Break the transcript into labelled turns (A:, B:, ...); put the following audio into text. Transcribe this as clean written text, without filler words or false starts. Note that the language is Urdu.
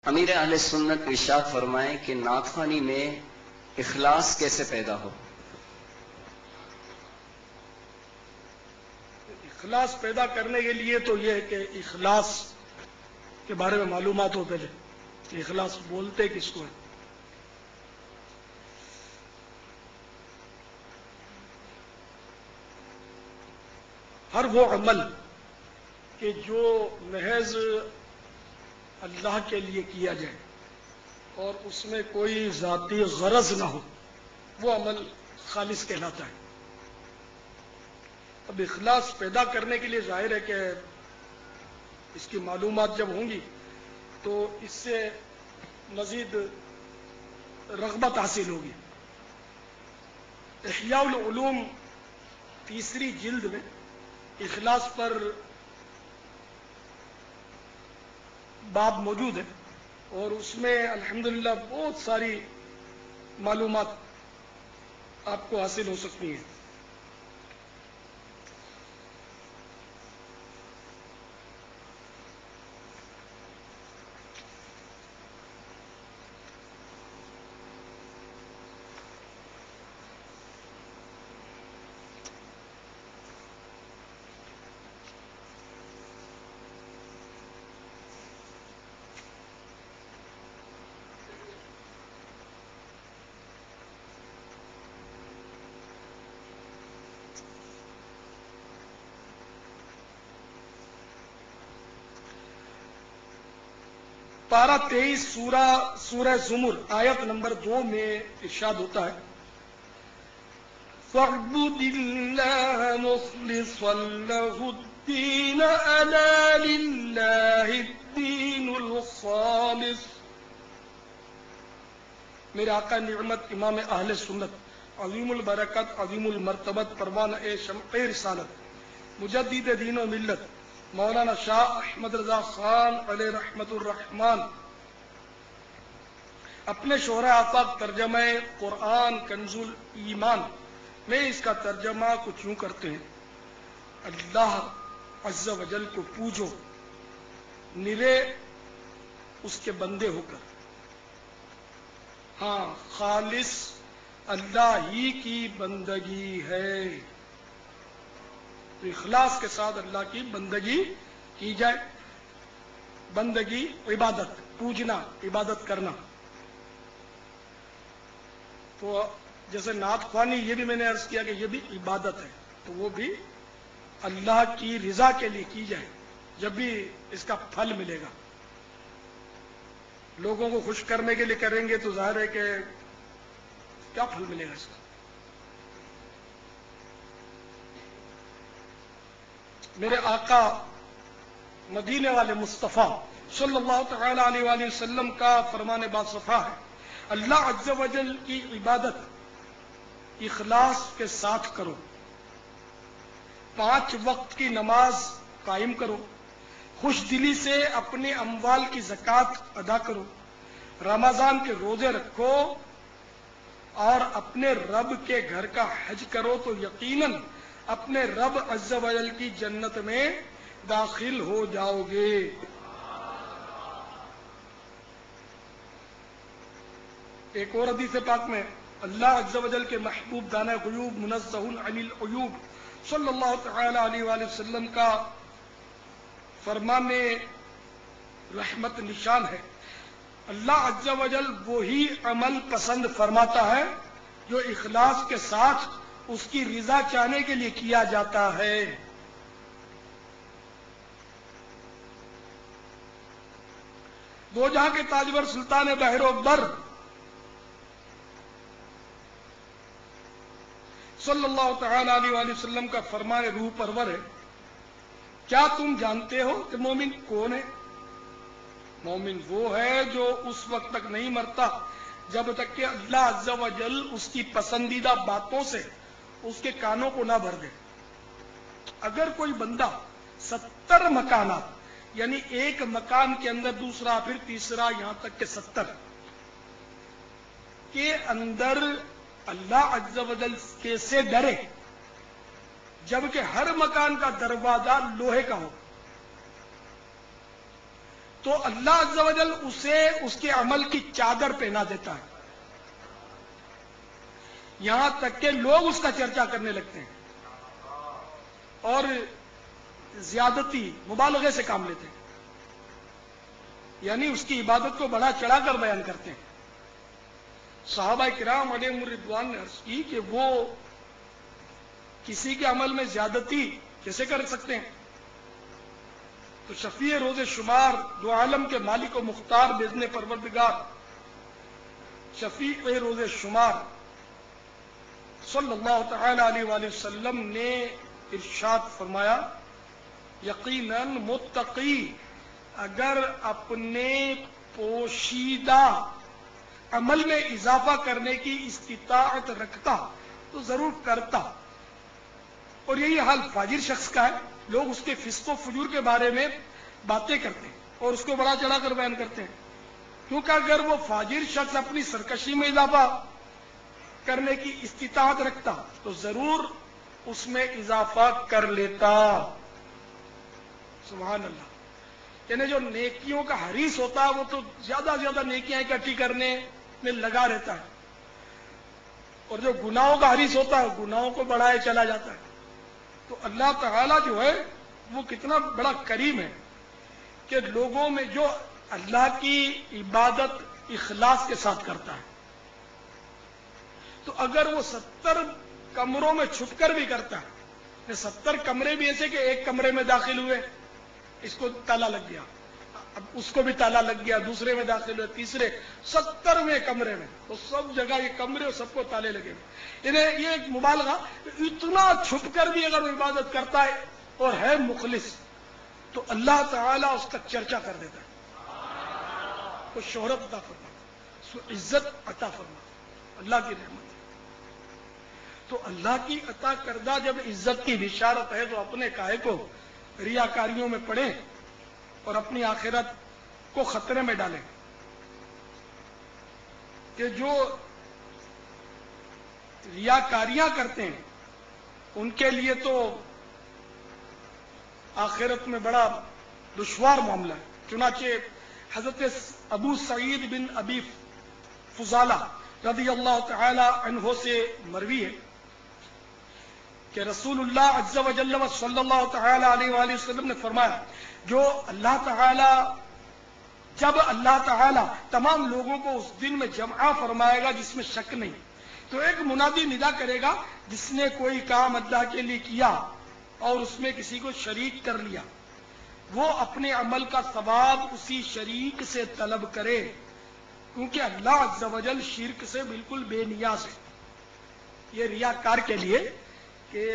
A: امیر اہل سنت ارشاد فرمائیں کہ نعت خوانی میں اخلاص کیسے پیدا ہو؟
B: اخلاص پیدا کرنے کے لیے تو یہ ہے کہ اخلاص کے بارے میں معلومات ہو پہلے کہ اخلاص بولتے کس کو ہے. ہر وہ عمل کہ جو محض اللہ کے لیے کیا جائے اور اس میں کوئی ذاتی غرض نہ ہو وہ عمل خالص کہلاتا ہے. اب اخلاص پیدا کرنے کے لیے ظاہر ہے کہ اس کی معلومات جب ہوں گی تو اس سے مزید رغبت حاصل ہوگی. احیاء العلوم تیسری جلد میں اخلاص پر باب موجود ہے اور اس میں الحمدللہ بہت ساری معلومات آپ کو حاصل ہو سکتی ہیں. پارہ 23 سورہ زمر آیت نمبر 2 میں ارشاد ہوتا ہے فَاعْبُدِ اللَّهَ مُخْلِصًا لَهُ الدِّينَ أَلَا لِلَّهِ الدِّينُ الْخَالِصُ. میرے آقا نعمت امام اہل سنت عظیم البرکت عظیم المرتبت پروانہ شمع رسالت مجدد دین و ملت مولانا شاہ احمد رضا خان علیہ رحمت الرحمان اپنے شعرۂ آفاق ترجمہ قرآن کنز ایمان میں اس کا ترجمہ کچھ یوں کرتے ہیں اللہ عز و جل کو پوجو نرے اس کے بندے ہو کر. ہاں خالص اللہ ہی کی بندگی ہے. تو اخلاص کے ساتھ اللہ کی بندگی کی جائے. بندگی عبادت پوجنا عبادت کرنا. تو جیسے نعت خوانی یہ بھی میں نے عرض کیا کہ یہ بھی عبادت ہے تو وہ بھی اللہ کی رضا کے لیے کی جائے جب بھی اس کا پھل ملے گا. لوگوں کو خوش کرنے کے لیے کریں گے تو ظاہر ہے کہ کیا پھل ملے گا اس کا. میرے آقا مدینے والے مصطفیٰ صلی اللہ تعالی علیہ وآلہ وسلم کا فرمان باصفا ہے اللہ عز و جل کی عبادت اخلاص کے ساتھ کرو. 5 وقت کی نماز قائم کرو. خوش دلی سے اپنے اموال کی زکوٰۃ ادا کرو. رمضان کے روزے رکھو اور اپنے رب کے گھر کا حج کرو تو یقیناً اپنے رب عز و جل کی جنت میں داخل ہو جاؤ گے. ایک اور حدیث پاک میں اللہ عز و جل کے محبوب دانہ غیوب منزہ عن العیوب صلی اللہ تعالی علیہ وآلہ وسلم کا فرمان رحمت نشان ہے اللہ عز و جل وہی عمل پسند فرماتا ہے جو اخلاص کے ساتھ اس کی رضا چاہنے کے لیے کیا جاتا ہے. دو جہاں کے تاجور سلطان بحر و بر صلی اللہ تعالی علیہ وآلہ وسلم کا فرمان روح پرور ہے کیا تم جانتے ہو کہ مومن کون ہے؟ مومن وہ ہے جو اس وقت تک نہیں مرتا جب تک کہ اللہ عز و جل اس کی پسندیدہ باتوں سے اس کے کانوں کو نہ بھر دے. اگر کوئی بندہ 70 مکانات یعنی ایک مکان کے اندر دوسرا پھر تیسرا یہاں تک کہ 70 کے اندر اللہ عز و جل کے سے ڈرے جبکہ ہر مکان کا دروازہ لوہے کا ہو تو اللہ عز و جل اسے اس کے عمل کی چادر پہنا دیتا ہے، یہاں تک کہ لوگ اس کا چرچا کرنے لگتے ہیں اور زیادتی مبالغے سے کام لیتے ہیں، یعنی اس کی عبادت کو بڑا چڑھا کر بیان کرتے ہیں۔ صحابہ کرام علیہم الرضوان نے عرض کی کہ وہ کسی کے عمل میں زیادتی کیسے کر سکتے ہیں؟ تو شفیع روز شمار، دو عالم کے مالک و مختار باذن پروردگار، شفیع روز شمار صلی اللہ تعالی علیہ وآلہ وسلم نے ارشاد فرمایا، یقیناً متقی اگر اپنے پوشیدہ عمل میں اضافہ کرنے کی استطاعت رکھتا تو ضرور کرتا، اور یہی حال فاجر شخص کا ہے۔ لوگ اس کے فسق و فجور کے بارے میں باتیں کرتے ہیں اور اس کو بڑا چڑھا کر بیان کرتے ہیں، کیونکہ اگر وہ فاجر شخص اپنی سرکشی میں اضافہ کرنے کی استطاعت رکھتا تو ضرور اس میں اضافہ کر لیتا۔ سبحان اللہ۔ یعنی جو نیکیوں کا حریص ہوتا ہے وہ تو زیادہ زیادہ نیکیاں اکٹھی کرنے میں لگا رہتا ہے، اور جو گناہوں کا حریص ہوتا ہے گناہوں کو بڑھائے چلا جاتا ہے۔ تو اللہ تعالیٰ جو ہے وہ کتنا بڑا کریم ہے کہ لوگوں میں جو اللہ کی عبادت اخلاص کے ساتھ کرتا ہے، تو اگر وہ 70 کمروں میں چھپ کر بھی کرتا ہے، 70 کمرے بھی ایسے کہ ایک کمرے میں داخل ہوئے، اس کو تالا لگ گیا، اب اس کو بھی تالا لگ گیا، دوسرے میں داخل ہوئے، تیسرے، 70ویں کمرے میں، تو سب جگہ یہ کمرے اور سب کو تالے لگے ہوئے۔ انہیں یہ ایک مبالغہ، اتنا چھپ کر بھی اگر وہ عبادت کرتا ہے اور ہے مخلص تو اللہ تعالیٰ اس کا چرچا کر دیتا ہے، کو شہرت عطا فرماتا ہے، اس کو عزت عطا فرماتا ہے، اللہ کی رحمت ہے۔ تو اللہ کی عطا کردہ جب عزت کی بشارت ہے تو اپنے کائے کو ریاکاریوں میں پڑیں اور اپنی آخرت کو خطرے میں ڈالیں کہ جو ریاکاریاں کرتے ہیں ان کے لیے تو آخرت میں بڑا دشوار معاملہ ہے۔ چنانچہ حضرت ابو سعید بن ابی فضالہ رضی اللہ تعالی عنہ سے مروی ہے کہ رسول اللہ عز و جل و صلی اللہ تعالی علیہ وآلہ وسلم نے فرمایا، جب اللہ تعالی تمام لوگوں کو اس دن میں جمع فرمائے گا جس میں شک نہیں، تو ایک منادی ندا کرے گا، جس نے کوئی کام اللہ کے لیے کیا اور اس میں کسی کو شریک کر لیا، وہ اپنے عمل کا ثواب اسی شریک سے طلب کرے، کیونکہ اللہ عز و جل شرک سے بالکل بے نیاز ہے۔ یہ ریاکار کے لیے کہ